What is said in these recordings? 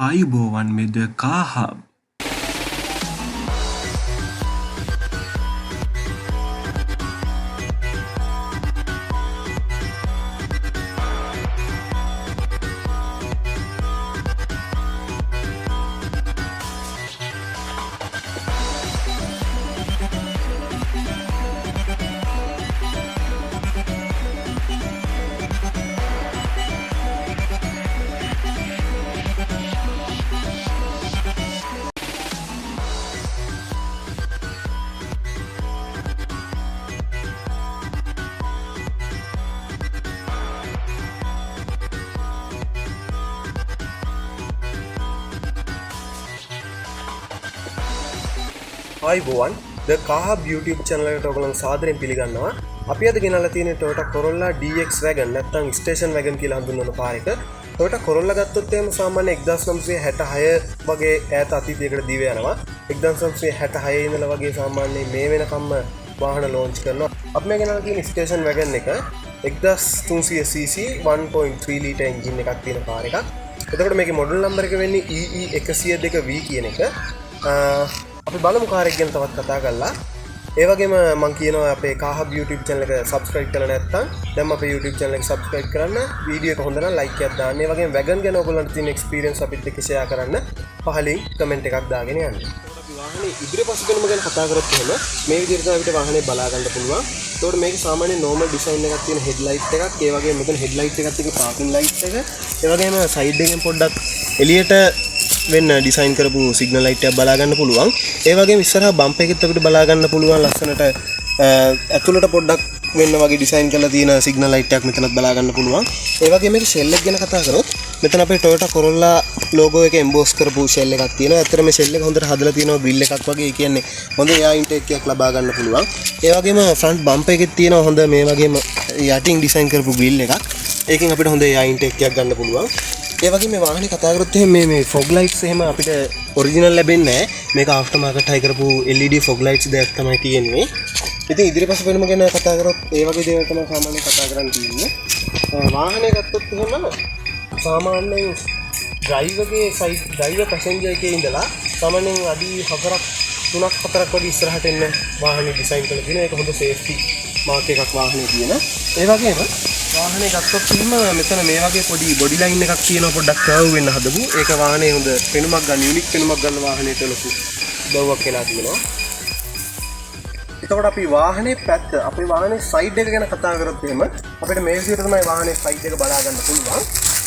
ආයුබෝවන් මෙද කාහබ් ආයුබෝවන් ද කාහබ් YouTube channel එකට ඔයගොල්ලන් සාදරයෙන් පිළිගන්නවා. අපි අද ගෙනල්ලා තියෙන්නේ Toyota Corolla DX Wagon නැත්නම් Station Wagon කියලා හඳුන්වන කාර් එක. Toyota Corolla ගත්තොත් එහෙම සාමාන්‍ය 1966 වගේ ඈත අතීතයකට දිව යනවා. 1966 ඉඳලා වගේ සාමාන්‍ය මේ වෙනකම්ම වාහන ලොන්ච් කරනවා. අපි මේ ගෙනල්ලා තියෙන Station Wagon එක 1300cc 1.3 litre engine එකක් තියෙන කාර් එකක්. එතකොට මේකේ මොඩල් නම්බර් එක වෙන්නේ EE102V කියන එක. අපි බලමු කාර් එක ගැන තවත් කතා කරලා. ඒ වගේම මම කියනවා අපේ කාහබ් YouTube channel එක subscribe කරලා නැත්නම් දැන් අපේ YouTube channel එක subscribe කරන්න, වීඩියෝ එක හොඳ නම් like එකක් දාන්න. ඒ වගේම wagon ගැන ඔයගොල්ලන්ට තියෙන experience අපිත් එක්ක share කරන්න. පහලින් comment එකක් දාගෙන යන්න. අපි වාහනේ ඉදිරිය පසුබිම ගැන කතා කරොත් එහෙම මේ විදිහට අපිට වාහනේ බලා ගන්න පුළුවන්. ඒතකොට මේකේ සාමාන්‍ය normal design එකක් තියෙන headlight එකක්, ඒ වගේම මෙතන headlight එකත් එක්ක parking light එක, ඒ වගේම side එකෙන් පොඩ්ඩක් එළියට වෙන ඩිසයින් කරපු සිග්නල් ලයිට් එකක් බලා ගන්න පුළුවන්. ඒ වගේම ඉස්සරහා බම්ප් එකෙත් අපිට බලා ගන්න පුළුවන් ලස්සනට ඇතුළට පොඩ්ඩක් වෙන්න වගේ ඩිසයින් කරලා තියෙන සිග්නල් ලයිට් එකක් මෙතනත් බලා ගන්න පුළුවන්. ඒ වගේම මේකේ ෂෙල් එක ගැන කතා කරොත් මෙතන අපේ Toyota Corolla logo එක emboss කරපු ෂෙල් එකක් තියෙනවා. ඇත්තටම මේ ෂෙල් එක හොඳට හදලා තියෙනවා grill එකක් වගේ. ඒ කියන්නේ හොඳ air intake එකක් ලබා ගන්න පුළුවන්. ඒ වගේම front bump එකෙත් තියෙනවා හොඳ මේ වගේම යටින් ඩිසයින් කරපු grill එකක්. ඒකෙන් අපිට හොඳ air intake එකක් ගන්න පුළුවන්. ඒ වගේ මේ වාහනේ කතා කරොත් එහෙම මේ fog lights එහෙම අපිට ඔරිජිනල් ලැබෙන්නේ නැහැ. මේක ආෆ්ටර් මාකට් හයි කරපු LED fog lights දෙයක් තමයි තියෙන්නේ. ඉතින් ඉදිරිපස වෙනම ගැන කතා කරොත් ඒ වගේ දේවල් තමයි සාමාන්‍යයෙන් කතා කරන්න තියෙන්නේ. වාහනේ ගත්තොත් එහෙම සාමාන්‍යයෙන් ඩ්‍රයිවර්ගේ සයිඩ් ඩ්‍රයිවර් පැසෙන්ජර් එකේ ඉඳලා සාමාන්‍යයෙන් අඩි 4ක් වගේ ඉස්සරහට එන්න වාහනේ ඩිසයින් කරලා තියෙනවා. ඒක හොඳ සේෆ්ටි මාක් එකක් වාහනේ තියෙන. ඒ වගේම වාහනේ ගත්තොත් එහෙම මෙතන මේ වගේ පොඩි බොඩි ලයින් එකක් තියෙනවා පොඩ්ඩක් කර්ව් වෙන්න හදපු. ඒක වාහනේ හොඳ පෙනුමක් ගන්න යුනික් පෙනුමක් ගන්න වාහනේට ලොකු බව්වක් වෙලා තියෙනවා. එතකොට අපි වාහනේ පැත්ත අපේ වාහනේ සයිඩ් එක ගැන කතා කරොත් එහෙම අපිට මේ විදිහට තමයි වාහනේ සයිඩ් එක බලා ගන්න පුළුවන්.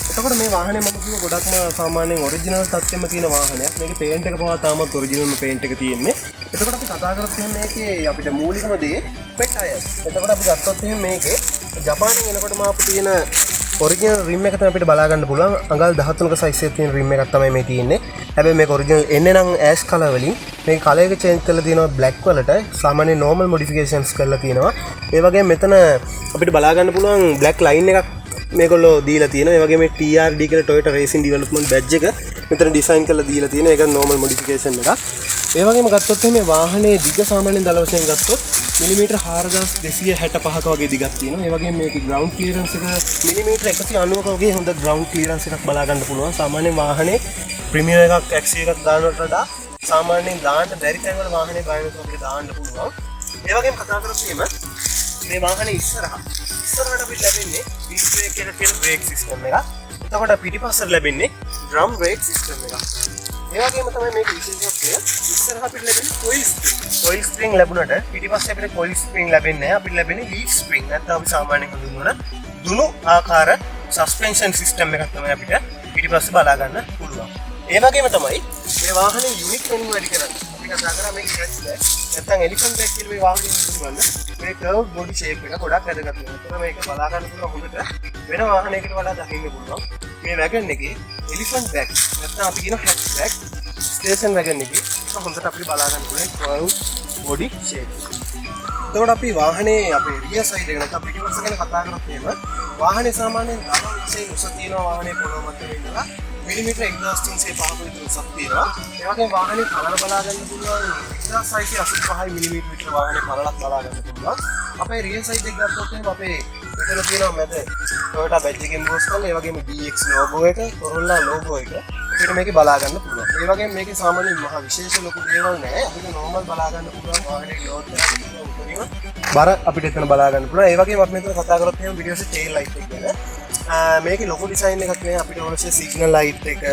එතකොට මේ වාහනේ මම කිව්ව ගොඩක්ම සාමාන්‍යයෙන් ඔරිජිනල් තත්ත්වෙම තියෙන වාහනයක්. මේකේ පේන්ට් එක පවා තාමත් ඔරිජිනල්ම පේන්ට් එක තියෙන්නේ. එතකොට අපි කතා කරොත් එහෙම මේකේ අපිට මූලිකම දේ පෙට් අයර්. එතකොට අපි ගත්තොත් එහෙම මේකේ ජපානයෙන් එනකොටම අපිට තියෙන ඔරිජිනල් රිම් එක තමයි අපිට බලා ගන්න පුළුවන්. අඟල් 13ක සයිස් එකේ තියෙන රිම් එකක් තමයි මේ තියෙන්නේ. හැබැයි මේක ඔරිජිනල් එන්නේ නම් ඇෂ් කලර් වලින්. මේක කලර් එක චේන්ජ් කරලා තියෙනවා බ්ලැක් වලට. සාමාන්‍ය normal modifications කරලා තියෙනවා. ඒ වගේම මෙතන අපිට බලා ගන්න පුළුවන් බ්ලැක් ලයින් එකක් මේගොල්ලෝ දීලා තියෙනවා. ඒ වගේම TRD කියලා Toyota Racing Development badge එක මෙතන ඩිසයින් කරලා දීලා තියෙනවා. ඒක normal modification එකක්. ඒ වගේම ගත්තොත් මේ වාහනේ දිග සාමාන්‍යයෙන් දල වශයෙන් ගත්තොත් මිලිමීටර් 4265ක වගේ දිගක් තියෙනවා. ඒ වගේම මේකේ ground clearance එක මිලිමීටර් 190ක වගේ හොඳ ground clearance එකක් බලා ගන්න පුළුවන්. සාමාන්‍යයෙන් වාහනේ ප්‍රීමියම් එකක් XC එකක් දානවට වඩා සාමාන්‍යයෙන් දාන්න බැරි තැන් වල වාහනේ ප්‍රයිමර් එකක් දාන්න පුළුවන්. ඒ වගේම කතා කරොත් මේ වාහනේ ඉස්සරහට අපිට ලැබෙන්නේ disc brake කියලා කියන brake system එකක්. එතකොට පිටිපස්සට ලැබෙන්නේ drum brake system එකක්. ඒ වගේම තමයි මේක විශේෂත්වය ඉස්සරහ අපිට ලැබෙන්නේ coil spring ලැබුණට පිටිපස්සේ අපිට coil spring ලැබෙන්නේ නැහැ. අපිට ලැබෙන්නේ leaf spring. නැත්නම් අපි සාමාන්‍යයෙන් හඳුන්වන දුනු ආකාර suspension system එකක් තමයි අපිට පිටිපස්සේ බලා ගන්න පුළුවන්. ඒ වගේම තමයි මේ වාහනේ unique වෙනුම වැඩි කරන්නේ. අපි කතා කරා මේක hatchback නැත්නම් elephant back කියලා මේ වාහනේ හඳුන්වන්නේ. මේ curved body shape එක ගොඩක් වැදගත් වෙනවා. ඒතර මේක බලා ගන්න පුළුවන් හොඳට වෙන වාහනයකට වඩා දකින්න පුළුවන්. මේ wagon එකේ elephant back නැත්නම් අපි කියන hatchback station wagon එකේ ඒක හොඳට අපිට බලා ගන්න පුළුවන් curved body shape. එතකොට අපි වාහනේ අපේ rear side එක නැත්නම් පිටිපස්ස ගැන කතා කරොත් එහෙම වාහනේ සාමාන්‍යයෙන් ගමන් උස තියෙනවා. වාහනේ පොළොව මත ඉඳලා මිලිමීටර් 1305ක විතර උසක් තියෙනවා. ඒ වගේම වාහනේ පළල බලා ගන්න පුළුවන් 1685 මිලිමීටර වාහනේ පළලක් බලා ගන්න පුළුවන්. අපේ rear side එක ගත්තොත් එහෙනම් අපේ මෙතන තියෙනවා මැද Toyota badge එකෙන් emboss කරලා ඒ වගේම DX logo එක, Corolla logo එක. අපිට මේකේ බලා ගන්න පුළුවන්. ඒ වගේම මේකේ සාමාන්‍ය මහා විශේෂ ලොකු දේවල් නැහැ. අපිට normal බලා ගන්න පුළුවන් වාහනේ load කරලා බර අපිට එතන බලා ගන්න පුළුවන්. ඒ වගේම අපි මෙතන කතා කරොත් එහෙනම් videos tail light එක ගැන. මේකේ ලොකු design එකක් නේ අපිට අවශ්‍ය signal light එක,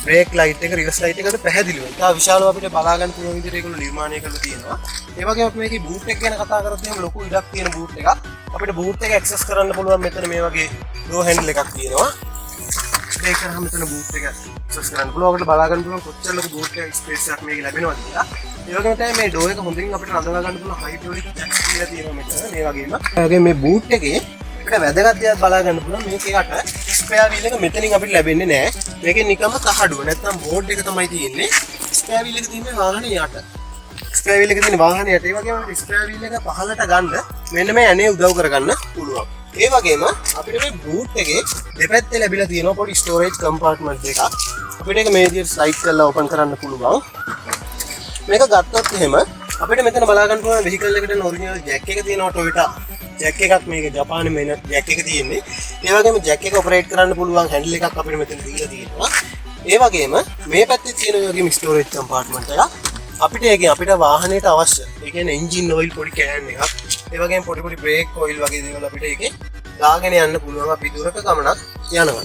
brake light එක, reverse light එකට පැහැදිලිව. ඒක විශාලව අපිට බලා ගන්න පුළුවන් විදිහට ඒගොල්ලෝ නිර්මාණය කරලා තියෙනවා. ඒ වගේම අපි මේකේ boot එක ගැන කතා කරොත් එහෙනම් ලොකු ඉඩක් තියෙන boot එකක්. අපිට boot එක access කරන්න පුළුවන් මෙතන මේ වගේ door handle එකක් තියෙනවා. ඒක කරාම මෙතන boot එක access කරන්න පුළුවන්. අපිට බලා ගන්න පුළුවන් කොච්චර ලොකු boot එක space එකක් මේකේ ලැබෙනවද කියලා. ඒ වගේම තමයි මේ door එක හොඳින් අපිට රඳවා ගන්න පුළුවන් hydraulic jacks කියලා තියෙනවා මෙතන. මේ වගේම ඒ වගේම මේ boot එකේ අපිට වැදගත් දේවල් බලා ගන්න පුළුවන්. මේකේ යට spare wheel එක මෙතනින් අපිට ලැබෙන්නේ නැහැ. මේකේ නිකම්ම තහඩුව නැත්නම් board එක තමයි තියෙන්නේ. spare wheel එක තියෙන්නේ වාහනේ යට. spare wheel එක තියෙන වාහනේ යට. ඒ වගේම spare wheel එක පහළට ගන්න මෙන්න මේ ඇනේ උදව් කරගන්න පුළුවන්. ඒ වගේම අපිට මේ boot එකේ දෙපැත්තේ ලැබිලා තියෙනවා පොඩි storage compartment එකක්. අපිට ඒක මේ විදිහට slide කරලා open කරන්න පුළුවන්. මේක ගත්තොත් එහෙම අපිට මෙතන බලා ගන්න පුළුවන් vehicle එකට original jack එක තියෙනවා Toyota jack එකක් මේක ජපානයේ මේන jack එක තියෙන්නේ. ඒ වගේම jack එක operate කරන්න පුළුවන් handle එකක් අපිට මෙතන දීලා තියෙනවා. ඒ වගේම මේ පැත්තේ තියෙන ඒ වගේම storage compartment එකක්. අපිට අපිට වාහනයට අවශ්‍ය. ඒ කියන්නේ engine oil පොඩි can එකක්. ඒ වගේම පොඩි brake oil වගේ දේවල් අපිට ඒකේ දාගෙන යන්න පුළුවන් අපි දුරක ගමනක් යනවා.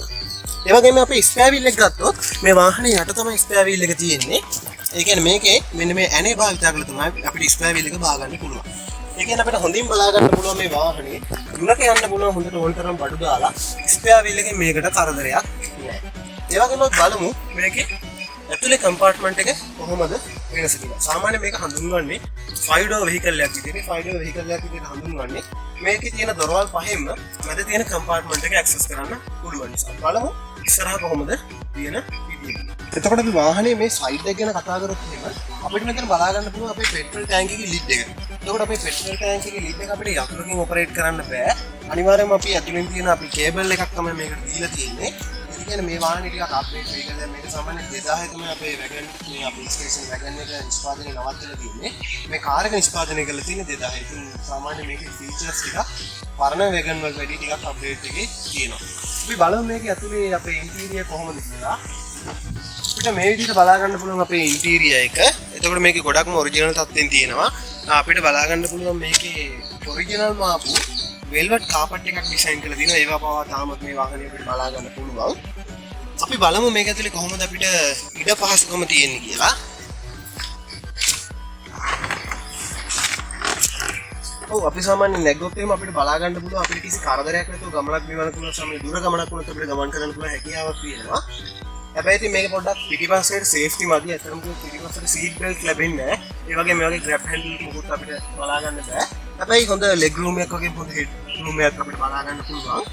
ඒ වගේම අපි spare wheel එක ගත්තොත් මේ වාහනේ යට තමයි spare wheel එක තියෙන්නේ. ඒ කියන්නේ මේකේ මෙන්න මේ ඇනේ භාවිතා කරලා තමයි අපිට spare wheel එක බා ගන්න පුළුවන්. ඒ කියන්නේ අපිට හොඳින් බලා ගන්න පුළුවන් මේ වාහනේ දුරක යන්න පුළුවන් හොඳට ඕනතරම් බඩු දාලා spare wheel එකෙන් මේකට කරදරයක් නෑ. ඒ වගේම බලමු මේකේ ඇතුලේ කම්පාර්ට්මන්ට් එක කොහොමද වෙනස කියලා. සාමාන්‍යයෙන් මේක හඳුන්වන්නේ 5 door vehicle එකක් විදිහට. 5 door vehicle එකක් විදිහට හඳුන්වන්නේ මේකේ තියෙන දොරවල් පහෙන්ම මැද තියෙන කම්පාර්ට්මන්ට් එක ඇක්සස් කරන්න පුළුවන් නිසා. බලමු ඉස්සරහා කොහොමද තියෙන විදිය. එතකොට අපි වාහනේ මේ සයිඩ් එක ගැන කතා කරොත් එහෙම අපිට මෙතන බලා ගන්න පුළුවන් අපේ පෙට්‍රල් ටැංක් එකේ lid එක. එතකොට අපේ පෙට්‍රල් ටැංක් එකේ lid එක අපිට යතුරකින් ඔපරේට් කරන්න බෑ. අනිවාර්යයෙන්ම අපි ඇතුලෙන් තියෙන අපි කේබල් එකක් තමයි මේකට දීලා තියෙන්නේ. කියන්නේ මේ වාහනේ ටිකක් අප්ඩේට් වෙයි කියලා. මේක සාමාන්‍ය 2000 තමයි අපේ වැගන් මේ අපේ ස්ටේෂන් වැගන් එක නිෂ්පාදනය නවත්තලා තියෙන්නේ. මේ කාර් එක නිෂ්පාදනය කරලා තියෙන්නේ 2000. ඉතින් සාමාන්‍ය මේකේ ෆීචර්ස් ටික පරණ වැගන් වල වැඩි ටිකක් අප්ඩේට් එකේ තියෙනවා. අපි බලමු මේකේ ඇතුලේ අපේ ඉන්ටීරියර් කොහොමද කියලා. අපිට මේ විදිහට බලා ගන්න පුළුවන් අපේ ඉන්ටීරියර් එක. එතකොට මේකේ ගොඩක්ම ඔරිජිනල් තත්ත්වෙන් තියෙනවා. අපිට බලා ගන්න පුළුවන් මේකේ ඔරිජිනල්ම ආපු වෙල්වට් කාපට් එකක් ඩිසයින් කරලා තියෙනවා. ඒවා පවා තාමත් මේ වාහනේ අපිට බලා ගන්න පුළුවන්. අපි බලමු මේක ඇතුලේ කොහොමද අපිට ඉඩ පහසුකම තියෙන්නේ කියලා. ඔව් අපි සාමාන්‍යයෙන් නැග්ගොත් එහෙම අපිට බලා ගන්න පුළුවන් අපිට කිසි කරදරයක් නැතුව ගමනක් බිමනක් වුණා සමහර දුර ගමනක් වුණත් අපිට ගමන් කරන්න පුළුවන් හැකියාවක් තියෙනවා. හැබැයි ඉතින් මේක පොඩ්ඩක් පිටිපස්සට සේෆ්ටි මදි. අතරම පිටිපස්සට සීට් බෙල්ට් ලැබෙන්නේ නැහැ. ඒ වගේම මේ වගේ ග්‍රැබ් හැන්ඩල් මොකුත් අපිට බලා ගන්න බෑ. හැබැයි හොඳ ලෙග් රූම් එකක් වගේ පොඩි හෙඩ් රූම් එකක් අපිට බලා ගන්න පුළුවන්.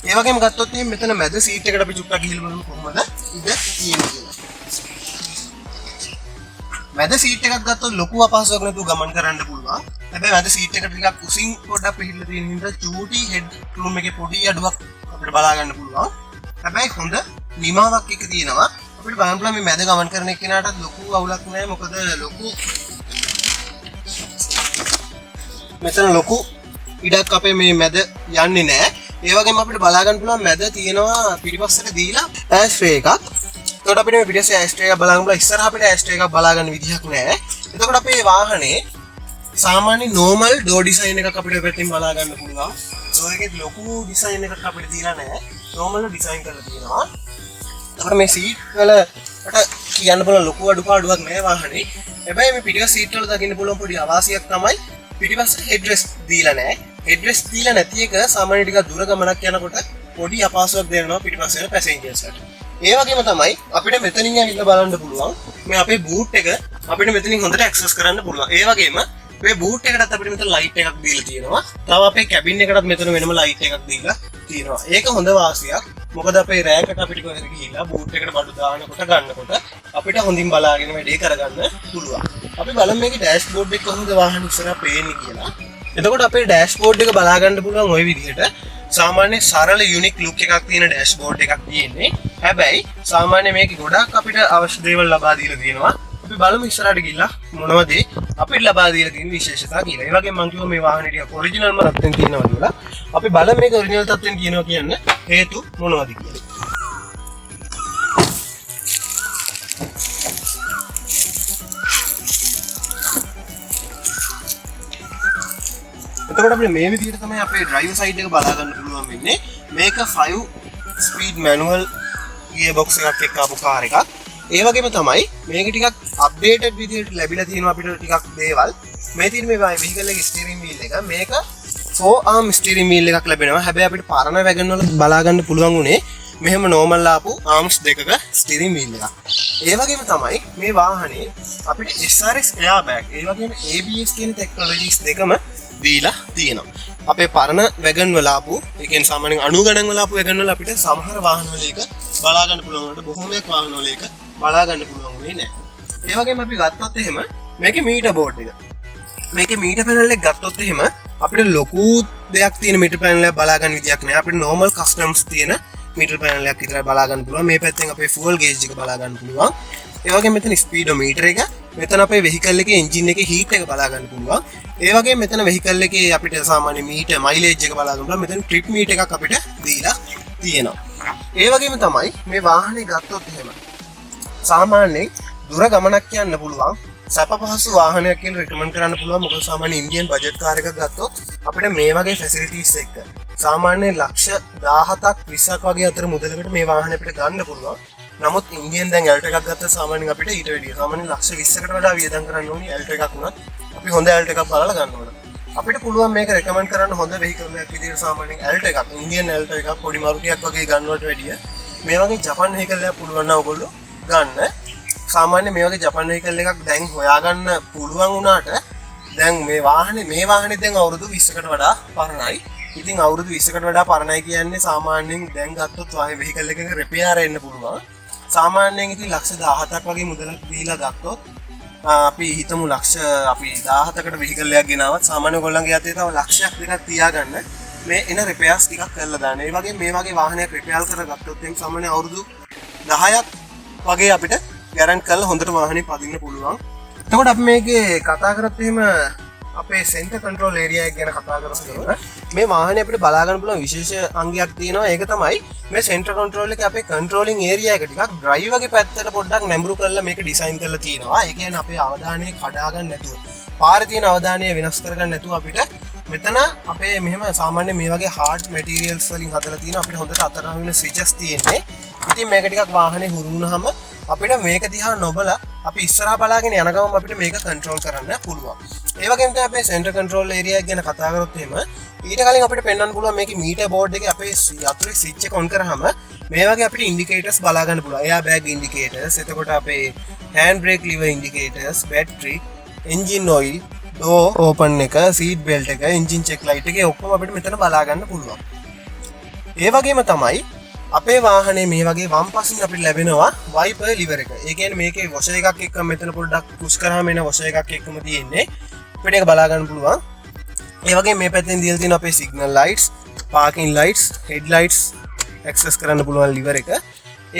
ඒ වගේම ගත්තොත් එහෙනම් මෙතන මැද සීට් එකට අපි චුට්ටක් ගිහිල්ලා බලමු කොහොමද ඉඳ තියෙන්නේ කියලා. මැද සීට් එකක් ගත්තොත් ලොකු අපහසුයක් නැතුව ගමන් කරන්න පුළුවන්. හැබැයි මැද සීට් එකට ටිකක් කුසින් පොඩ්ඩක් පිළිලා තියෙන හින්දා චූටි හෙඩ් රූම් එකේ පොඩි අඩුවක් අපිට බලා ගන්න පුළුවන්. හැබැයි හොඳ නිමාවක් එක තියෙනවා. අපිට බලන්න පුළුවන් මේ මැද ගමන් කරන එක්කෙනාට ලොකු අවුලක් නැහැ. මොකද මෙතන ලොකු ඉඩක් අපේ මේ මැද යන්නේ නැහැ. ඒ වගේම අපිට බලා ගන්න පුළුවන් මැද තියෙනවා පිටිපස්සට දීලා ඇස්ට්‍රේ එකක්. එතකොට අපිට මේ පිටිපස්සේ ඇස්ට්‍රේ එකක් බලා ගන්න පුළුවන්. ඉස්සරහ අපිට ඇස්ට්‍රේ එකක් බලා ගන්න විදිහක් නැහැ. එතකොට අපේ වාහනේ සාමාන්‍ය normal door design එකක් අපිට පැත්තෙන් බලා ගන්න පුළුවන්. door එකේ ලොකු design එකක් අපිට තියලා නැහැ. normal design කරලා තියෙනවා. එතකොට මේ seat වලට කියන්න පුළුවන් ලොකු අඩුපාඩුවක් නැහැ වාහනේ. හැබැයි මේ පිටිපස්ස seat වල දකින්න පුළුවන් පොඩි අවාසියක් තමයි පිටිපස්සට headrest දීලා නැහැ. headrest දීලා නැති එක සාමාන්‍ය ටිකක් දුර ගමනක් යනකොට පොඩි අපහසුයක් දෙනවා පිටිපස්සේ යන passengers-ට. ඒ වගේම තමයි අපිට මෙතනින් ඇවිල්ලා බලන්න පුළුවන් මේ අපේ boot එක අපිට මෙතනින් හොඳට access කරන්න පුළුවන්. ඒ වගේම මේ boot එකටත් අපිට මෙතන light එකක් දීලා තියෙනවා. තව අපේ cabin එකටත් මෙතන වෙනම light එකක් දීලා තියෙනවා. ඒක හොඳ වාසියක්. මොකද අපේ රෑකට අපිට කොහෙද ගිහිල්ලා boot එකට බඩු දානකොට ගන්නකොට අපිට හොඳින් බලාගෙන වැඩේ කරගන්න පුළුවන්. අපි බලමු මේකේ dashboard එක කොහොමද වාහන ඉස්සරහා පේන්නේ කියලා. එතකොට අපේ dashboard එක බලා ගන්න පුළුවන් ওই විදිහට. සාමාන්‍ය සරල යුනික් ලුක් එකක් තියෙන dashboard එකක් තියෙන්නේ. හැබැයි සාමාන්‍ය මේකේ ගොඩක් අපිට අවශ්‍ය දේවල් ලබා දීලා තියෙනවා. අපි බලමු ඉස්සරහට ගිහිල්ලා මොනවද අපිට ලබා දීලා තියෙන විශේෂතා කියලා. ඒ වගේම මම කිව්වා මේ වාහනේ ටික ඔරිජිනල්ම තත්ත්වෙන් තියෙනවා කියලා. අපි බලමු මේක ඔරිජිනල් තත්ත්වෙන් තියෙනවා කියන්න හේතු මොනවද කියලා. එතකොට අපිට මේ විදිහට තමයි අපේ ඩ්‍රයිවර් සයිඩ් එක බලා ගන්න පුළුවන් වෙන්නේ. මේක 5 ස්පීඩ් මැනුවල් ගියර් බොක්ස් එකක් එක්ක ආපු කාර් එකක්. ඒ වගේම තමයි මේක ටිකක් අප්ඩේටඩ් විදිහට ලැබිලා තියෙනවා අපිට ටිකක් දේවල්. මේ තියෙන මේ වෙහිකල් එකේ ස්ටියරින් වීල් එක මේක 4 arm ස්ටියරින් වීල් එකක් ලැබෙනවා. හැබැයි අපිට පරණ වැගන් වල බලා ගන්න පුළුවන් උනේ මෙහෙම normal ආපු arms දෙකක ස්ටියරින් වීල් එකක්. ඒ වගේම තමයි මේ වාහනේ අපිට SRX airbag ඒ වගේම ABS කියන ටෙක්නොලොජිස් දෙකම දීලා තියෙනවා. අපේ පරණ වැගන් වල ආපු ඒ කියන්නේ සාමාන්‍යයෙන් 90 ගණන් වල ආපු වැගන් වල අපිට සමහර වාහන වල එක බලා ගන්න පුළුවන් වලට බොහෝමයක් වාහන වල එක බලා ගන්න පුළුවන් වෙන්නේ නැහැ. ඒ වගේම අපි ගත්තොත් එහෙම මේකේ මීටර් බෝඩ් එක. මේකේ මීටර් පැනල් එක ගත්තොත් එහෙම අපිට ලොකු දෙයක් තියෙන මීටර් පැනල් එක බලා ගන්න විදියක් නෑ. අපිට normal customs තියෙන මීටර් පැනල් එකක් විතරයි බලා ගන්න පුළුවන්. මේ පැත්තෙන් අපේ fuel gauge එක බලා ගන්න පුළුවන්. ඒ වගේම මෙතන speedometer එක, මෙතන අපේ vehicle එකේ engine එකේ heat එක බලා ගන්න පුළුවන්. ඒ වගේම මෙතන vehicle එකේ අපිට සාමාන්‍ය meter mileage එක බලා ගන්න පුළුවන්. මෙතන trip meter එකක් අපිට දීලා තියෙනවා. ඒ වගේම තමයි මේ වාහනේ ගත්තොත් එහෙම සාමාන්‍යයෙන් දුර ගමනක් යන්න පුළුවන් සැප පහසු වාහනයක් කියලා රෙකමන්ඩ් කරන්න පුළුවන්. මොකද සාමාන්‍ය ඉන්දියන් බජට් කාර් එකක් ගත්තොත් අපිට මේ වගේ ෆැසිලිටිස් එක්ක සාමාන්‍ය ලක්ෂ 17ක් 20ක් වගේ අතර මුදලකට මේ වාහනේ අපිට ගන්න පුළුවන්. නමුත් ඉන්දියන් දැන් ඇල්ටෝ එකක් ගත්තා සාමාන්‍යයෙන් අපිට ඊට වැඩිය සාමාන්‍යයෙන් ලක්ෂ 20කට වඩා වියදම් කරන්න ඕනි ඇල්ටෝ එකක් වුණත් අපි හොඳ ඇල්ටෝ එකක් බලලා ගන්න ඕන. අපිට පුළුවන් මේක රෙකමන්ඩ් කරන්න හොඳ වෙහිකල් එකක් විදිහට සාමාන්‍යයෙන් ඇල්ටෝ එකක් ඉන්දියන් ඇල්ටෝ එකක් පොඩි මාරුතියක් වගේ ගන්නවට වැඩිය මේ වගේ ජපන් වෙහිකල් එකක් පුළුවන් නම් ඔයගොල්ලෝ ගන්න. සාමාන්‍ය මේ වගේ ජපන් වෙහිකල් එකක් දැන් හොයාගන්න පුළුවන් වුණාට දැන් මේ වාහනේ දැන් අවුරුදු 20කට වඩා පරණයි. ඉතින් අවුරුදු 20කට වඩා පරණයි කියන්නේ සාමාන්‍යයෙන් දැන් ගත්තොත් වාහනේ වෙහිකල් එකක රිපෙයාර් එන්න පුළුවන්. සාමාන්‍යයෙන් ඉතින් ලක්ෂ 17ක් වගේ මුදලක් දීලා ගත්තොත් අපි හිතමු අපි 17කට වෙහිකල් එකක් ගෙනාවත් සාමාන්‍ය ඔයගොල්ලන්ගේ අතේ තව ලක්ෂයක් දෙකක් තියාගන්න මේ එන රිපෙයාර්ස් ටිකක් කරලා දාන්න. ඒ වගේ මේ වගේ වාහනයක් රිපෙයාර් කරගත්තොත් එම් සාමාන්‍ය අවුරුදු 10ක් වගේ අපිට ගැරන්ට් කරලා හොඳට වාහනේ පදින්න පුළුවන්. එතකොට අපි මේකේ කතා කරත් එහෙම අපේ සෙන්ටර් කන්ට්‍රෝල් ඒරියා එක ගැන කතා කරලා මේ වාහනේ අපිට බලා ගන්න පුළුවන් විශේෂ අංගයක් තියෙනවා. ඒක තමයි මේ සෙන්ටර් කන්ට්‍රෝල් එකේ අපේ කන්ට්‍රෝලින් ඒරියා එක ටිකක් ඩ්‍රයිවර්ගේ පැත්තට පොඩ්ඩක් නැඹුරු කරලා මේක ඩිසයින් කරලා තියෙනවා. ඒ කියන්නේ අපේ අවධානය කඩා ගන්න නැතුව පාරේ තියෙන අවධානය වෙනස් කරගන්න නැතුව අපිට මෙතන අපේ මෙහෙම සාමාන්‍ය මේ වගේ hard materials වලින් හදලා තියෙන අපිට හොඳට අතරම වෙන switches තියෙන්නේ. ඉතින් මේක ටිකක් වාහනේ හුරු වුණාම අපිට මේක දිහා නොබලා අපි ඉස්සරහා බලාගෙන යන ගමන් අපිට මේක කන්ට්‍රෝල් කරන්න පුළුවන්. ඒ වගේම තමයි අපේ සෙන්ටර් කන්ට්‍රෝල් ඒරියා එක ගැන කතා කරොත් එහෙම ඊට කලින් අපිට පෙන්වන්න පුළුවන් මේකේ මීටර් බෝඩ් එකේ අපේ යතුරේ ස්විච් එක ඔන් කරාම මේ වගේ අපිට ඉන්ඩිකේටර්ස් බලා ගන්න පුළුවන්. එයා බෑග් ඉන්ඩිකේටර්ස්, එතකොට අපේ hand brake lever indicators, battery, engine oil, door open එක, සීට් බෙල්ට් එක, එන්ජින් චෙක් ලයිට් එක ඔක්කොම අපිට මෙතන බලා ගන්න පුළුවන්. ඒ වගේම තමයි අපේ වාහනේ මේ වගේ වම් පසින් අපිට ලැබෙනවා වයිපර් ලිවර් එක. ඒ කියන්නේ මේකේ වොෂර් එකක් එක්ක මෙතන පොඩ්ඩක් පුෂ් කරාම එන වොෂර් එකක් එක්කම තියෙන්නේ. අපිට ඒක බලා ගන්න පුළුවන්. ඒ වගේ මේ පැත්තෙන් දීලා තියෙන අපේ signal lights, parking lights, head lights access කරන්න පුළුවන් ලිවර් එක.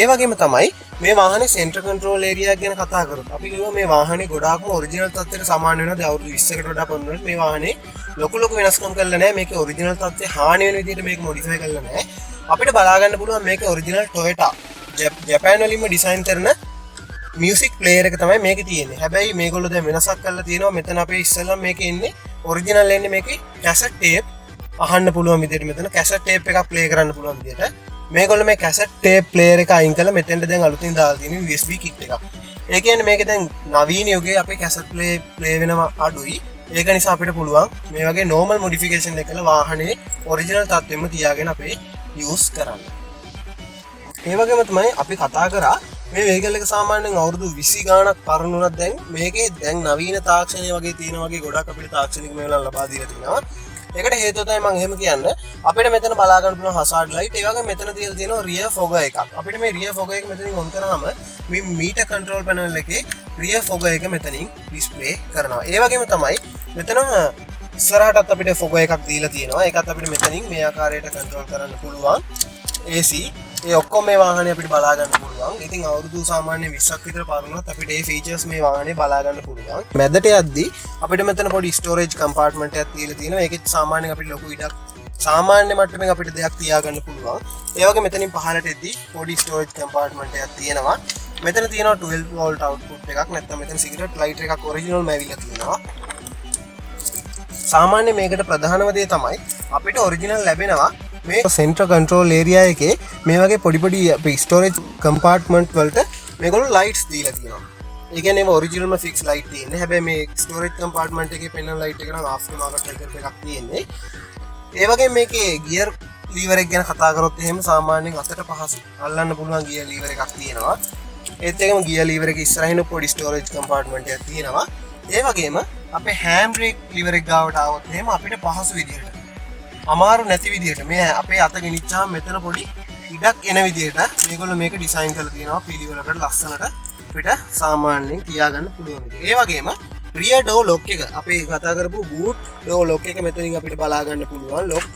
ඒ වගේම තමයි මේ වාහනේ සෙන්ටර් කන්ට්‍රෝල් ඒරියා ගැන කතා කරොත් අපි කියනවා මේ වාහනේ ගොඩාක්ම ඔරිජිනල් තත්ත්වයට සමාන වෙනවා. දැන් අවුරුදු 20කට වඩා පරණ මේ වාහනේ ලොකු වෙනස්කම් කරලා නැහැ. මේකේ ඔරිජිනල් තත්ත්වයේ හානි වෙන විදිහට මේක මොඩිෆයි කරලා නැහැ. අපිට බලා ගන්න පුළුවන් මේක ඔරිජිනල් Toyota ජපාන් වලින්ම ඩිසයින් කරන මියුසික් ප්ලේයර් එක තමයි මේකේ තියෙන්නේ. හැබැයි මේගොල්ලෝ දැන් වෙනසක් කරලා තියෙනවා. මෙතන අපේ ඉස්සෙල්ලා මේකේ ඉන්නේ ඔරිජිනල් එන්නේ මේකේ කැසට් ටේප් අහන්න පුළුවන් විදිහට මෙතන කැසට් ටේප් එකක් ප්ලේ කරන්න පුළුවන් විදිහට. මේගොල්ලෝ මේ කැසට් ටේප් ප්ලේයර් එක අයින් කරලා මෙතෙන්ට දැන් අලුතින් දාලා තියෙන USB කිට් එකක්. ඒ කියන්නේ මේක දැන් නවීන යුගයේ අපේ කැසට් ප්ලේ වෙනවා අඩුයි. ඒක නිසා අපිට පුළුවන් මේ වගේ normal modification එකකලා වාහනේ ඔරිජිනල් තත්ත්වෙම තියාගෙන අපේ යූස් කරන්න. ඒ වගේම තමයි අපි කතා කරා මේ වෙහිකල් එක සාමාන්‍යයෙන් අවුරුදු 20 ගාණක් පරණ වුණත් දැන් මේකේ දැන් නවීන තාක්ෂණය වගේ තියෙන වගේ ගොඩක් අපිට තාක්ෂණික මේවල ලබා දීලා තියෙනවා. ඒකට හේතුව තමයි මම එහෙම කියන්නේ. අපිට මෙතන බලා ගන්න පුළුවන් හසාඩ් ලයිට්. ඒ වගේ මෙතන තියලා තියෙනවා රියර් ෆොගර් එකක්. අපිට මේ රියර් ෆොගර් එක මෙතනින් ඔන් කරාම මේ මීටර් කන්ට්‍රෝල් පැනල් එකේ රියර් ෆොගර් එක මෙතනින් ඩිස්ප්ලේ කරනවා. ඒ වගේම තමයි මෙතන ඉස්සරහටත් අපිට ෆොගර් එකක් දීලා තියෙනවා. ඒකත් අපිට මෙතනින් මේ ආකාරයට කන්ට්‍රෝල් කරන්න පුළුවන්. AC ඒ ඔක්කොම මේ වාහනේ අපිට බලා ගන්න පුළුවන්. ඉතින් අවුරුදු සාමාන්‍ය 20ක් විතර පාරුණත් අපිට මේ ෆීචර්ස් මේ වාහනේ බලා ගන්න පුළුවන්. මැදට යද්දි අපිට මෙතන පොඩි ස්ටෝරේජ් කම්පාර්ට්මන්ට් එකක් තියලා තියෙනවා. ඒකෙත් සාමාන්‍යයෙන් අපිට ලොකු ඉඩක් සාමාන්‍ය මට්ටමක අපිට දෙයක් තියාගන්න පුළුවන්. ඒ වගේ මෙතනින් පහළට එද්දි පොඩි ස්ටෝරේජ් කම්පාර්ට්මන්ට් එකක් තියෙනවා. මෙතන තියෙනවා 12 volt output එකක්. නැත්නම් මෙතන cigarette lighter එකක් original මැවිලා තියෙනවා. සාමාන්‍ය මේකට ප්‍රධානම දේ තමයි අපිට ඔරිජිනල් ලැබෙනවා මේ සෙන්ට්‍රල් කන්ට්‍රෝල් ඒරියා එකේ මේ වගේ පොඩි පොඩි අපේ ස්ටෝරේජ් කම්පාර්ට්මන්ට් වලට මේගොල්ලෝ ලයිට්ස් දීලා තියෙනවා. ඒ කියන්නේ ඔරිජිනල්ම ෆික්ස් ලයිට් තියෙන්නේ. හැබැයි මේ ස්ටෝරේජ් කම්පාර්ට්මන්ට් එකේ පෙන්නන ලයිට් එක නම් ආෆ්ටර් මාකට් එකක් තියෙන්නේ. ඒ වගේ මේකේ ගියර් ලීවර් එක ගැන කතා කරොත් එහෙම සාමාන්‍යයෙන් අතට පහසු අල්ලන්න පුළුවන් ගියර් ලීවර් එකක් තියෙනවා. ඒත් ඒකම ගියර් ලීවර් එක ඉස්සරහින් පොඩි ස්ටෝරේජ් කම්පාර්ට්මන්ට් එකක් තියෙනවා. ඒ වගේම අපේ හෑන්ඩ් බ්‍රේක් ලීවර් එක ගාවට ආවොත් එහෙම අපිට පහසු විදිහට අමාරු නැති විදිහට මේ අපේ අත ගෙනිච්චාම මෙතන පොඩි ඉඩක් එන විදිහට මේගොල්ලෝ මේක ඩිසයින් කරලා තියෙනවා පිළිවෙලකට ලස්සනට අපිට සාමාන්‍යයෙන් තියාගන්න පුළුවන් විදිහට. ඒ වගේම රියර් ඩෝර් ලොක් එක අපේ කතා කරපු බූට් ඩෝර් ලොක් එක මෙතනින් අපිට බලා ගන්න පුළුවන්. ලොක්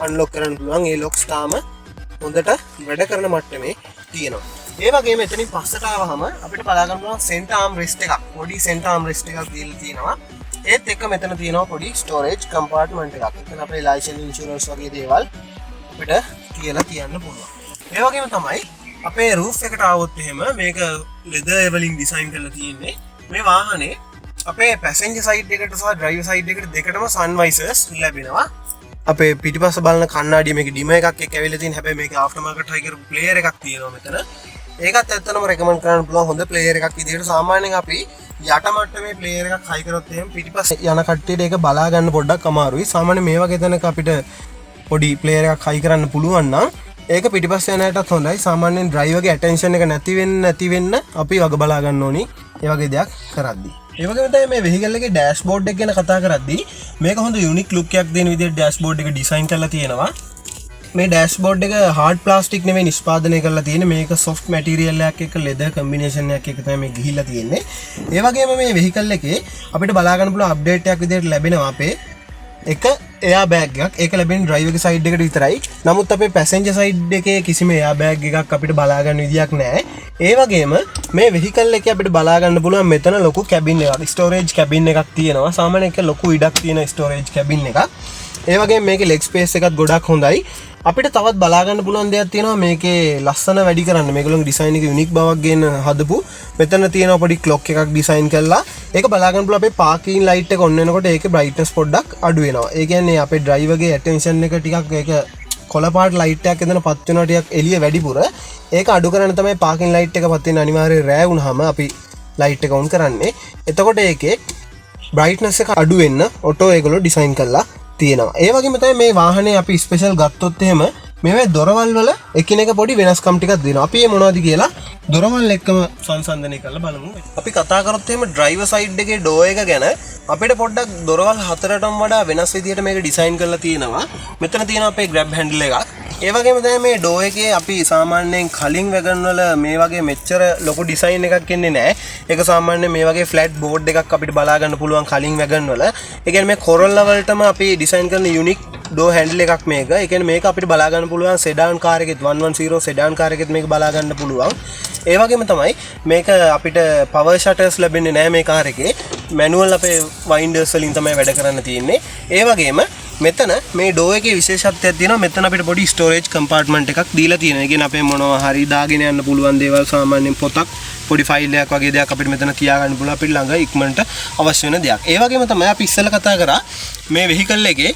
අන්ලොක් කරන්න පුළුවන්. ඒ ලොක්ස් තාම හොඳට වැඩ කරන මට්ටමේ තියෙනවා. ඒ වගේම එතනින් පස්සට ආවහම අපිට බලා ගන්න පුළුවන් සෙන්ටර් ආම් රෙස්ට් එකක්. පොඩි සෙන්ටර් ආම් රෙස්ට් එකක් දීලා තියෙනවා. ඒත් එක්ක මෙතන තියෙනවා පොඩි ස්ටෝරේජ් කම්පාර්ට්මන්ට් එකක්. එතන අපේ ලයිසන්ස් ඉන්ෂුරන්ස් වගේ දේවල් අපිට කියලා තියන්න පුළුවන්. ඒ වගේම තමයි අපේ රූෆ් එකට ආවොත් එහෙම මේක ලෙදර් වලින් ඩිසයින් කරලා තියෙන්නේ. මේ වාහනේ අපේ පැසෙන්ජර් සයිඩ් එකට සහ ඩ්‍රයිවර් සයිඩ් එකට දෙකටම සන් වයිසර්ස් ලැබෙනවා. අපේ පිටිපස්ස බලන කණ්ණාඩිය මේක ඩිම එකක් එක්ක ඇවිල්ලා තියෙන. හැබැයි මේක ආෆ්ටර් මාකට් හයි කරපු ප්ලේයර් එකක් තියෙනවා මෙතන. ඒකත් ඇත්තටම රෙකමන්ඩ් කරන්න පුළුවන් හොඳ ප්ලේයර් එකක් විදිහට. සාමාන්‍යයෙන් අපි යට මට්ටමේ ප්ලේයර් එකක් හයි කරොත් එහෙම පිටිපස්ස යන කට්ටියට ඒක බලා ගන්න පොඩ්ඩක් අමාරුයි. සාමාන්‍ය මේ වගේ තැනක අපිට පොඩි ප්ලේයර් එකක් හයි කරන්න පුළුවන් නම් ඒක පිටිපස්ස යන අයටත් හොඳයි. සාමාන්‍යයෙන් ඩ්‍රයිවර්ගේ ඇටෙන්ෂන් එක නැති වෙන්න අපි වග බලා ගන්න ඕනි ඒ වගේ දෙයක් කරද්දී. ඒ වගේම තමයි මේ වෙහිකල් එකේ ඩෑෂ්බෝඩ් එක ගැන කතා කරද්දී මේක හොඳ යුනික් ලුක් එකක් දෙන විදිහට ඩෑෂ්බෝඩ් එක ඩිසයින් කරලා තියෙනවා. මේ ඩෑෂ්බෝඩ් එක හાર્ඩ් ප්ලාස්ටික් නෙවෙයි නිෂ්පාදනය කරලා තියෙන්නේ. මේක සොෆ්ට් මැටීරියල් එකක් එක්ක ලෙදර් කම්බිනේෂන් එකක් එක්ක තමයි මේ ගිහිල්ලා තියෙන්නේ. ඒ වගේම මේ වෙහිකල් එකේ අපිට බලා ගන්න පුළුවන් අප්ඩේට් එකක් විදිහට ලැබෙනවා අපේ එක එයා බෑග් එකක්. ඒක ලැබෙන්නේ ඩ්‍රයිවර්ගේ සයිඩ් එකට විතරයි. නමුත් අපේ පැසෙන්ජර් සයිඩ් එකේ කිසිම එයා බෑග් එකක් අපිට බලා ගන්න විදියක් නැහැ. ඒ වගේම මේ වෙහිකල් එකේ අපිට බලා ගන්න පුළුවන් මෙතන ලොකු කැබින් එකක්, ස්ටෝරේජ් කැබින් එකක් තියෙනවා. සාමාන්‍යයෙන් එක ලොකු ඉඩක් තියෙන ස්ටෝරේජ් කැබින් එකක්. ඒ වගේම මේකේ ලෙග් ස්පේස් එකත් ගොඩක් හොඳයි. අපිට තවත් බලා ගන්න පුළුවන් දෙයක් තියෙනවා මේකේ ලස්සන වැඩි කරන්න. මේගොල්ලෝ ඩිසයින් එක යුනික් බවක් ගෙන හදපු. මෙතන තියෙනවා පොඩි ක්ලොක් එකක් ඩිසයින් කරලා. ඒක බලා ගන්න පුළුවන් අපේ පාකින් ලයිට් එක ඔන් වෙනකොට ඒකේ බ්‍රයිට්නස් පොඩ්ඩක් අඩු වෙනවා. ඒ කියන්නේ අපේ ඩ්‍රයිවර්ගේ ඇටෙන්ෂන් එක ටිකක් ඒක කොළ පාට ලයිට් එකක් එතන පත් වෙනවා ටිකක් එළිය වැඩිපුර. ඒක අඩු කරන්න තමයි පාකින් ලයිට් එක පත් වෙන අනිවාර්යයෙන් රෑ වුණාම අපි ලයිට් එක ඔන් කරන්නේ. එතකොට ඒකේ බ්‍රයිට්නස් එක අඩු වෙන්න ඔටෝ ඒගොල්ලෝ ඩිසයින් කරලා තියෙනවා. ඒ වගේම තමයි මේ වාහනේ අපි ස්පෙෂල් ගත්තොත් එහෙම මේ දොරවල් වල එකිනෙක පොඩි වෙනස්කම් ටිකක් දෙනවා. අපි මේ මොනවද කියලා දොරවල් එක්කම සංසන්දනය කරලා බලමු. අපි කතා කරොත් එහෙම ඩ්‍රයිවර් සයිඩ් එකේ ඩෝ එක ගැන අපිට පොඩ්ඩක් දොරවල් හතරටම වඩා වෙනස් විදිහට මේක ඩිසයින් කරලා තියෙනවා. මෙතන තියෙනවා අපේ ග්‍රැබ් හැන්ඩල් එකක්. ඒ වගේම තමයි මේ ඩෝ එකේ අපි සාමාන්‍යයෙන් කලින් වැගන් වල මේ වගේ මෙච්චර ලොකු ඩිසයින් එකක් එන්නේ නැහැ. ඒක සාමාන්‍යයෙන් මේ වගේ ෆ්ලැට් බෝඩ් එකක් අපිට බලා ගන්න පුළුවන් කලින් වැගන් වල. ඒ කියන්නේ මේ කොරොල්ලා වලටම අපි ඩිසයින් කරන යුනික් ඩෝ හැන්ඩල් එකක් මේක. ඒ කියන්නේ මේක අපිට බලා ගන්න පුළුවන් සෙඩාන් කාර් එකෙත් 110 සෙඩාන් කාර් එකෙත් මේක බලා ගන්න පුළුවන්. ඒ වගේම තමයි මේක අපිට පවර් ෂටර්ස් ලැබෙන්නේ නැහැ මේ කාර් එකේ. මැනුවල් අපේ වයින්ඩර්ස් වලින් තමයි වැඩ කරන්න තියෙන්නේ. ඒ වගේම මෙතන මේ ඩෝ එකේ විශේෂත්වයක් තියෙනවා. මෙතන අපිට පොඩි ස්ටෝරේජ් කම්පාර්ට්මන්ට් එකක් දීලා තියෙනවා. ඒ කියන්නේ අපේ මොනවා හරි දාගෙන යන්න පුළුවන් දේවල් සාමාන්‍යයෙන් පොතක් පොඩි ෆයිල් එකක් වගේ දෙයක් අපිට මෙතන තියාගන්න පුළුවන් අපිට ළඟ ඉක්මනට අවශ්‍ය වෙන දෙයක්. ඒ වගේම තමයි අපි ඉස්සෙල්ලා කතා කරා මේ වෙහිකල් එකේ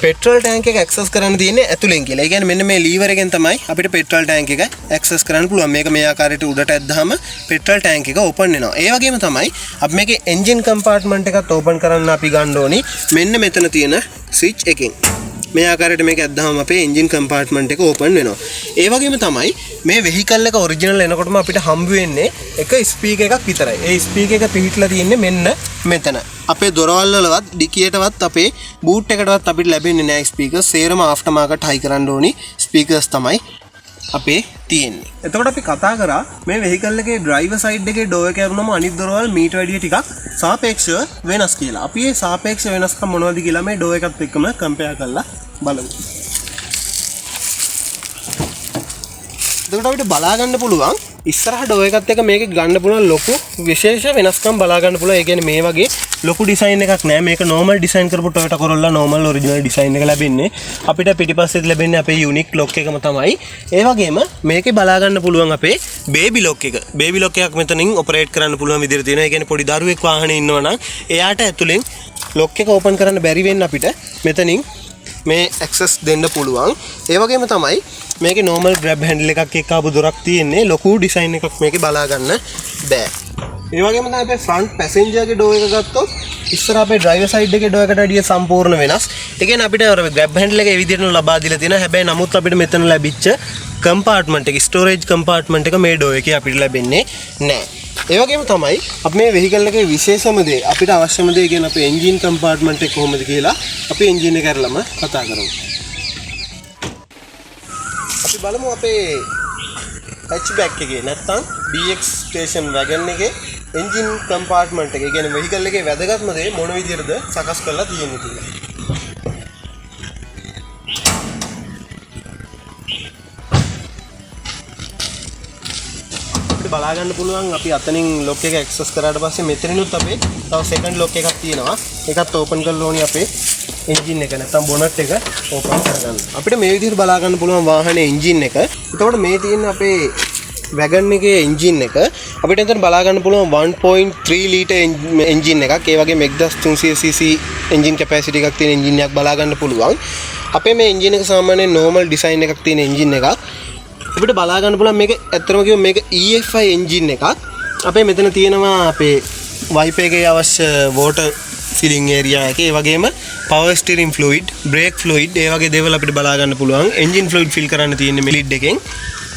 පෙට්‍රල් ටැංක් එක ඇක්සස් කරන්න තියෙන්නේ ඇතුලෙන් කියලා. ඒ කියන්නේ මෙන්න මේ ලීවර් එකෙන් තමයි අපිට පෙට්‍රල් ටැංක් එක ඇක්සස් කරන්න පුළුවන්. මේක මේ ආකාරයට උඩට ඇද්දාම පෙට්‍රල් ටැංක් එක ඕපන් වෙනවා. ඒ වගේම තමයි අපි මේකේ එන්ජින් කම්පාර්ට්මන්ට් එකත් ඕපන් කරන්න අපි ගන්න ඕනි. මෙන්න මෙතන තියෙන ස්විච් එකෙන්. මේ ආකාරයට මේක ඇද්දාම අපේ එන්ජින් කම්පාර්ට්මන්ට් එක ඕපන් වෙනවා. ඒ වගේම තමයි මේ වෙහිකල් එක ඔරිජිනල් එනකොටම අපිට හම්බ වෙන්නේ එක ස්පීකර් එකක් විතරයි. ඒ ස්පීකර් එක පිහිටලා තියෙන්නේ මෙන්න මෙතන. අපේ දොරවල් වලවත් ඩිකියටවත් අපේ බූට් එකටවත් අපිට ලැබෙන්නේ නැහැ ස්පීකර්ස්. සේරම ආෆ්ටර් මාකට් හයි කරන්න ඕනි ස්පීකර්ස් තමයි අපේ තියෙන්නේ. එතකොට අපි කතා කරා මේ වෙහිකල් එකේ ඩ්‍රයිවර් සයිඩ් එකේ ඩෝ එක ඇරුණම අනිත් දොරවල් මීට වැඩිය ටිකක් සාපේක්ෂව වෙනස් කියලා. අපි මේ සාපේක්ෂ වෙනස්කම් මොනවද කියලා මේ ඩෝ එකත් එක්කම කම්පෙයාර් කරලා බලමු. එතකොට අපිට බලා ගන්න පුළුවන් ඉස්සරහ ඩෝ එකත් එක්ක මේක ගන්න පුළුවන් ලොකු විශේෂ වෙනස්කම් බලා ගන්න පුළුවන්. ඒ කියන්නේ මේ වගේ ලොකු ඩිසයින් එකක් නෑ. මේක normal design කරපු Toyota Corolla normal original design එක ලැබෙන්නේ. අපිට පිටිපස්සෙත් ලැබෙන්නේ අපේ unique lock එකම තමයි. ඒ වගේම මේකේ බලා ගන්න පුළුවන් අපේ baby lock එක. baby lock එකක් මෙතනින් operate කරන්න පුළුවන් විදිහට තියෙනවා. ඒ කියන්නේ පොඩි දරුවෙක් වාහනේ ඉන්නවා නම් එයාට ඇතුලෙන් lock එක open කරන්න බැරි වෙන්න අපිට මෙතනින් මේ access දෙන්න පුළුවන්. ඒ වගේම තමයි මේකේ normal grab handle එකක් එක්ක ආපු දොරක් තියෙන්නේ. ලොකු design එකක් මේකේ බලා ගන්න බෑ. ඒ වගේම තමයි අපේ front passenger ගේ door එක ගත්තොත් ඉස්සර අපේ driver side එකේ door එකට වඩා සම්පූර්ණ වෙනස්. ඒ කියන්නේ අපිට අර grab handle එක ඒ විදිහට ලබා දීලා තියෙනවා. හැබැයි නමුත් අපිට මෙතන ලැබිච්ච compartment එක storage compartment එක මේ door එකේ අපිට ලැබෙන්නේ නැහැ. ඒ වගේම තමයි අපි මේ vehicle එකේ විශේෂම දේ අපිට අවශ්‍යම දේ කියන අපේ engine compartment එක කොහොමද කියලා අපි engine එක කරලම කතා කරමු. අපි බලමු අපේ hatchback එකේ නැත්නම් DX station wagon එකේ engine compartment එක. ඒ කියන්නේ vehicle එකේ වැදගත්ම දේ මොන විදිහටද සකස් කරලා තියෙන්නේ කියලා. අපිට බලා ගන්න පුළුවන් අපි අතනින් lock එක access කරාට පස්සේ මෙතනිනුත් අපේ තව second lock එකක් තියෙනවා. ඒකත් open කරලා ඕනි අපේ engine එක නැත්නම් bonnet එක open කරගන්න. අපිට මේ විදිහට බලා ගන්න පුළුවන් වාහනේ engine එක. එතකොට මේ තියෙන අපේ wagon එකේ engine එක අපිට එතන බලා ගන්න පුළුවන් 1.3 liter engine එකක්. ඒ වගේම 1300cc engine capacity එකක් තියෙන engine එකක් බලා ගන්න පුළුවන්. අපේ මේ engine එක සාමාන්‍යයෙන් normal design එකක් තියෙන engine එකක්. අපිට බලා ගන්න පුළුවන් මේක ඇත්තටම කිව්වොත් මේක EFI engine එකක්. අපේ මෙතන තියෙනවා අපේ wiper එකේ අවශ්‍ය water filling area එකේ ඒ වගේම power steering fluid, brake fluid ඒ වගේ දේවල් අපිට බලා ගන්න පුළුවන්. engine fluid fill කරන්න තියෙන්නේ මේ lid එකෙන්.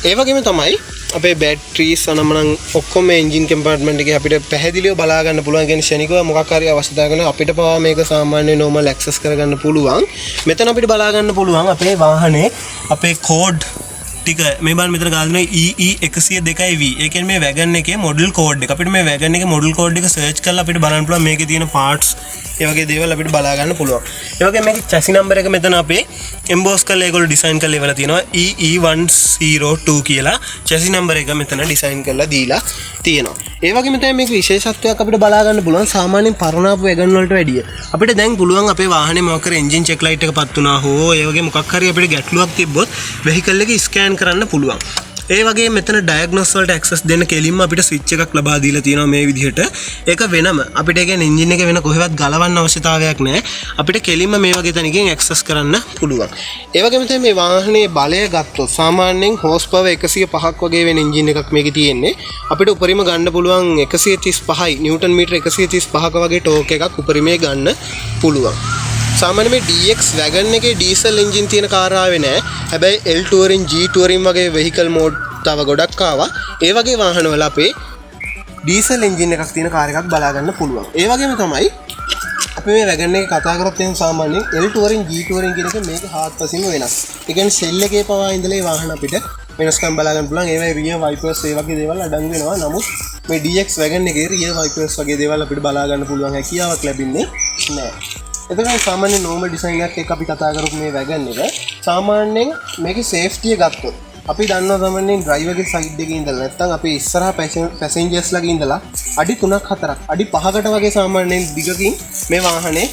ඒ වගේම තමයි අපේ batteries අනම්නම් ඔක්කොම engine compartment එකේ අපිට පැහැදිලිව බලා ගන්න පුළුවන්. කියන්නේ ශනිකව මොකක් හරි අවශ්‍යතාවයක් වෙනවා අපිට පවා මේක සාමාන්‍ය normal access කරගන්න පුළුවන්. මෙතන අපිට බලා ගන්න පුළුවන් අපේ වාහනේ අපේ code ටික මේ බලන්න මෙතන ගාලා තියෙනවා EE102V. ඒ කියන්නේ මේ wagon එකේ model code එක. අපිට මේ wagon එකේ model code එක search කරලා අපිට බලන්න පුළුවන් මේකේ තියෙන parts ඒ වගේ දේවල් අපිට බලා ගන්න පුළුවන්. ඒ වගේම මේකේ chassis number එක මෙතන අපේ emboss කරලා ඒගොල්ලෝ design කරලා ඉවලා තියෙනවා. EE102 කියලා chassis number එක මෙතන design කරලා දීලා තියෙනවා. ඒ වගේම තමයි මේක විශේෂත්වයක් අපිට බලා ගන්න පුළුවන් සාමාන්‍යයෙන් පරණාපු wagon වලට වැඩිය. අපිට දැන් පුළුවන් අපේ වාහනේ මොකක් හරි engine check light එක පත් වුණා හෝ ඒ වගේ මොකක් හරි අපිට ගැටලුවක් තිබ්බොත් vehicle එකේ scan කරන්න පුළුවන්. ඒ වගේ මෙතන diagnose වලට access දෙන්න කෙලින්ම අපිට switch එකක් ලබා දීලා තියෙනවා මේ විදිහට. ඒක වෙනම අපිට ඒ කියන්නේ engine එක වෙන කොහෙවත් ගලවන්න අවශ්‍යතාවයක් නැහැ. අපිට කෙලින්ම මේ වගේ තැනකින් access කරන්න පුළුවන්. ඒ වගේම තමයි මේ වාහනේ බලය ගත්තොත් සාමාන්‍යයෙන් horsepower 105ක් වගේ වෙන engine එකක් මේකේ තියෙන්නේ. අපිට උපරිම ගන්න පුළුවන් 135යි නිව්ටන් මීටර 135ක වගේ torque එකක් උපරිමේ ගන්න පුළුවන්. සාමාන්‍ය මේ DX wagon එකේ diesel engine තියෙන කාර් ආවේ නැහැ. හැබැයි L touring, G touring වගේ vehicle mode තව ගොඩක් ආවා. ඒ වගේ වාහන වල අපේ diesel engine එකක් තියෙන කාර් එකක් බලා ගන්න පුළුවන්. ඒ වගේම තමයි අපි මේ wagon එකේ කතා කරත් එහෙනම් සාමාන්‍යයෙන් L touring, G touring කියන එක මේක හාත්පසින්ම වෙනස්. ඒ කියන්නේ සෙල් එකේ පවා ඉඳලා මේ වාහන අපිට වෙනස්කම් බලා ගන්න පුළුවන්. ඒවයි rear wipers ඒ වගේ දේවල් අඩංගු වෙනවා. නමුත් මේ DX wagon එකේ rear wipers වගේ දේවල් අපිට බලා ගන්න පුළුවන් හැකියාවක් ලැබෙන්නේ නැහැ. එතකොට සාමාන්‍ය normal design එකක් එක්ක අපි කතා කරමු මේ wagon එක. සාමාන්‍යයෙන් මේකේ safety එක ගත්තොත් අපි දන්නවා සාමාන්‍යයෙන් driver ගේ side එකේ ඉඳලා නැත්නම් අපි ඉස්සරහා passengers ලාගේ ඉඳලා අඩි 3ක් 4ක් අඩි 5කට වගේ සාමාන්‍යයෙන් දිගකින් මේ වාහනේ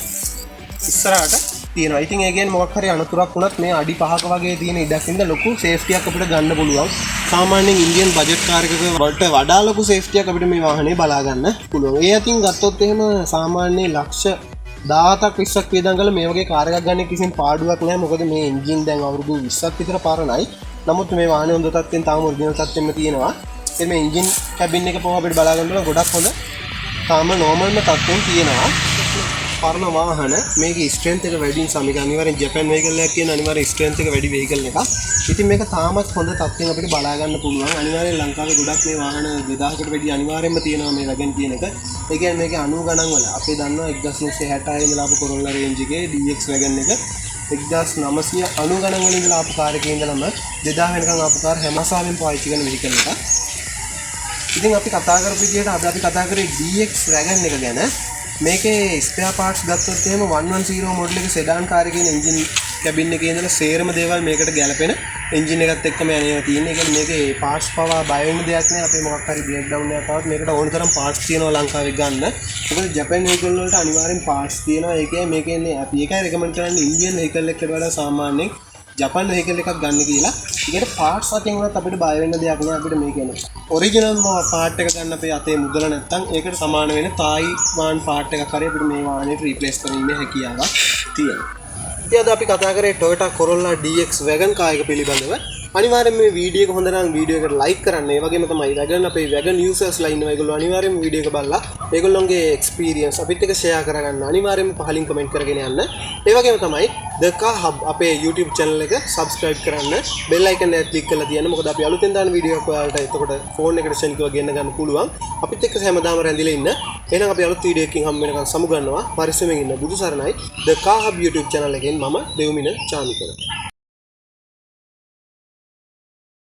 ඉස්සරහට තියෙනවා. ඉතින් ඒ කියන්නේ මොකක් හරි අනතුරක් වුණත් මේ අඩි 5ක වගේ තියෙන ඉඩකින්ද ලොකු safety එකක් අපිට ගන්න පුළුවන්. සාමාන්‍යයෙන් Indian budget car එකක වලට වඩා ලොකු safety එකක් අපිට මේ වාහනේ බලා ගන්න පුළුවන්. ඒ අතින් ගත්තොත් එහෙම සාමාන්‍යයෙන් ලක්ෂ 10ක් 20ක් වේදන් කරලා මේ වගේ කාර් එකක් ගන්න කිසිම පාඩුවක් නැහැ. මොකද මේ එන්ජින් දැන් අවුරුදු 20ක් විතර පරණයි. නමුත් මේ වාහනේ හොඳ තත්ත්වෙන් තාම ඔරිජිනල් තත්ත්වෙම තියෙනවා. ඒ මේ එන්ජින් කැබින් එක පොව අපිට බලා ගන්න ගොඩක් හොඳ තාම නෝමල්ම තත්ත්වෙන් තියෙනවා. පරණ වාහන මේකේ ස්ට්‍රෙන්ත් එක වැඩි නිසා මේක අනිවාර්යෙන් ජපාන් වෙහිකල් එකක් කියන අනිවාර්යෙන් ස්ට්‍රෙන්ත් එක වැඩි වෙහිකල් එකක්. ඉතින් මේක තාමත් හොඳ තත්ත්වෙන් අපිට බලා ගන්න පුළුවන්. අනිවාර්යෙන් ලංකාවේ ගොඩක් මේ වාහන 2000කට වැඩි අනිවාර්යෙන්ම තියෙනවා මේ wagon කියන එක. ඒ කියන්නේ මේකේ 90 ගණන් වල අපි දන්නවා 1966 ඉඳලා ආපු Corolla range එකේ DX wagon එක 1990 ගණන් වල ඉඳලා ආපු කාර් එකේ ඉඳලම 2000 වෙනකන් ආපු කාර් හැම ආසාවෙන් පාවිච්චි කරන වෙහිකල් එකක්. ඉතින් අපි කතා කරපු විදිහට අද අපි කතා කරේ DX wagon එක ගැන. මේකේ ස්පෙයා පාර්ට්ස් ගත්තොත් එහෙම 110 මොඩල් එකේ සෙඩාන් කාර් එකේ එන්ජින් කැබින් එකේ ඉඳලා සේරම දේවල් මේකට ගැලපෙන එන්ජින් එකත් එක්කම යනවා තියෙන්නේ. ඒ කියන්නේ මේකේ පාර්ට්ස් පවා බය වෙන දෙයක් නෑ. අපි මොකක් හරි බ්‍රේක් ඩවුන් එකක් ආවත් මේකට ඕන තරම් පාර්ට්ස් තියෙනවා ලංකාවේ ගන්න. මොකද ජපාන් වෙහිකල් වලට අනිවාර්යෙන් පාර්ට්ස් තියෙනවා. ඒකයි මේකේ අපි ඒකයි රෙකමන්ඩ් කරන්නේ ඉන්දියන් වෙහිකල් එකකට වඩා සාමාන්‍යයෙන් ජපාන් වෙහිකල් එකක් ගන්න කියලා. ඒකට පාර්ට්ස් අතින් වුණත් අපිට බය වෙන්න දෙයක් නෑ. අපිට මේ කියන්නේ ඔරිජිනල් පාර්ට් එක ගන්න අපේ අතේ මුදල නැත්තම් ඒකට සමාන වෙන තායිවාන් පාර්ට් එකක් හරි අපිට මේ වාහනේ රීප්ලේස් කිරීමේ හැකියාවක් තියෙනවා. ඉතින් අද අපි කතා කරේ Toyota Corolla DX wagon car එක පිළිබඳව. අනිවාර්යෙන් මේ වීඩියෝ එක හොඳ නම් වීඩියෝ එකට ලයික් කරන්න. ඒ වගේම තමයි wagon අපේ wagon users-ලා ඉන්නවා. ඒගොල්ලෝ අනිවාර්යෙන්ම වීඩියෝ එක බලලා ඒගොල්ලොන්ගේ experience අපිත් එක්ක share කරගන්න. අනිවාර්යෙන්ම පහලින් comment කරගෙන යන්න. ඒ වගේම තමයි The Car Hub අපේ YouTube channel එක subscribe කරන්න. bell icon එක click කරලා තියන්න. මොකද අපි අලුතෙන් දාන වීඩියෝ එක ඔයාලට එතකොට phone එකට ශනිකව ගෙන්න ගන්න පුළුවන්. අපිත් එක්ක හැමදාම රැඳිලා ඉන්න. එහෙනම් අපි අලුත් වීඩියෝ එකකින් හම්බ වෙනකන් සමු ගන්නවා. පරිස්සමෙන් ඉන්න. බුදු සරණයි. The Car Hub YouTube channel එකෙන් මම දෙව්මින චාමිකර.